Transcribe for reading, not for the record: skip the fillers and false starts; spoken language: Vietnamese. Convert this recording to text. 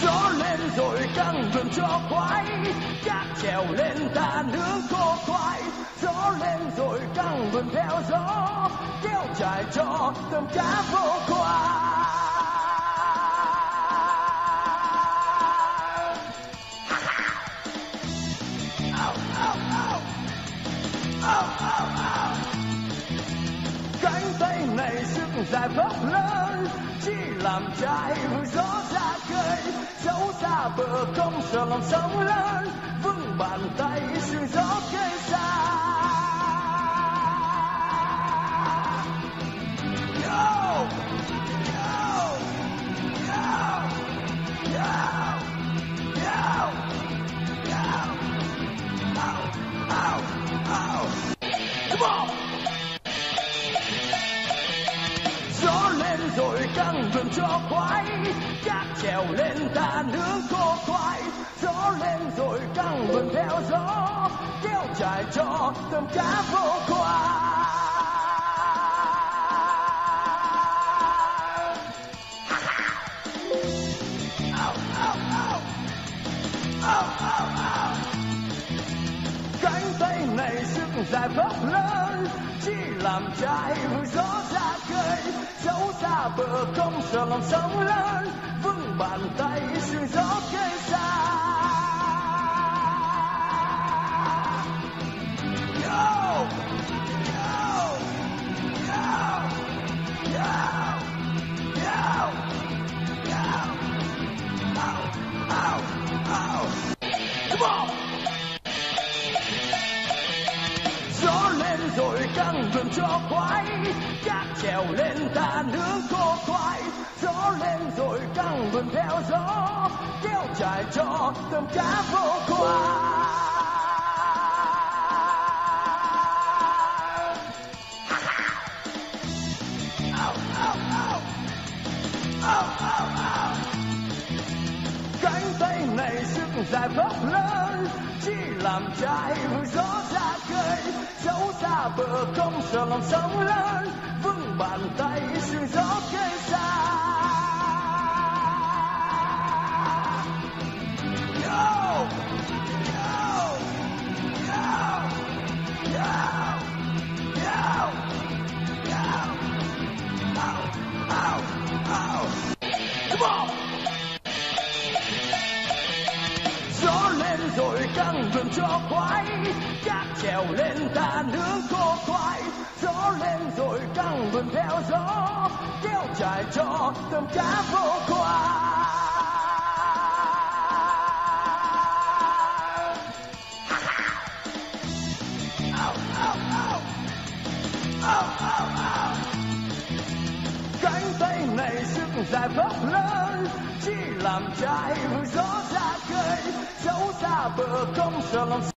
Gió lên rồi căng vườn cho khoái, cát trèo lên ta nướng khô khoai. Gió lên rồi căng vườn theo gió, kéo dài cho tôm cá vô khoai. Cánh tay này sức dài bốc lớn, chỉ làm trai vui gió ra khơi. Dẫu xa bờ không sợ lòng sóng lớn, vững bàn tay sương gió cây xa. Yo! Yo! Yo! Yo! Yo! Yo! Ow! Ow! Ow! Come on! Gió lên rồi căng vườn cho khoái, cát trèo lên ta nướng khô khoai. Gió lên rồi căng vườn theo gió, kéo dài cho tôm cá vô khoai. Cánh tay này sức dài bốc lớn, chỉ làm trai vui gió ra khơi. Dẫu xa bờ không sợ lòng sóng lớn, vững bàn tay sương gió cây xa. Yo! Yo! Yo! Yo! Yo! Yo! Ow! Ow! Ow! Come on! Gió lên rồi căng vườn cho khoái, cát trèo lên ta nướng khô khoai. Gió lên rồi căng vườn theo gió, kéo dài cho tôm cá vô khoai. Cánh tay này sức dài bốc lớn, chỉ làm trai vui gió ra khơi. Dẫu xa bờ không sợ lòng sóng lớn, vững bàn tay sương gió cây xa. Yo! Yo! Yo! Yo! Yo! Yo! Ow! Ow! Ow! Come on! Gió lên rồi căng vườn cho khoái, cát trèo lên ta nướng khô khoai. Gió lên rồi căng vườn theo gió, kéo dài cho tôm cá vô khoai. Cánh tay này sức dài bốc lớn, chỉ làm trai vui gió ra khơi. Dẫu xa bờ không sợ lòng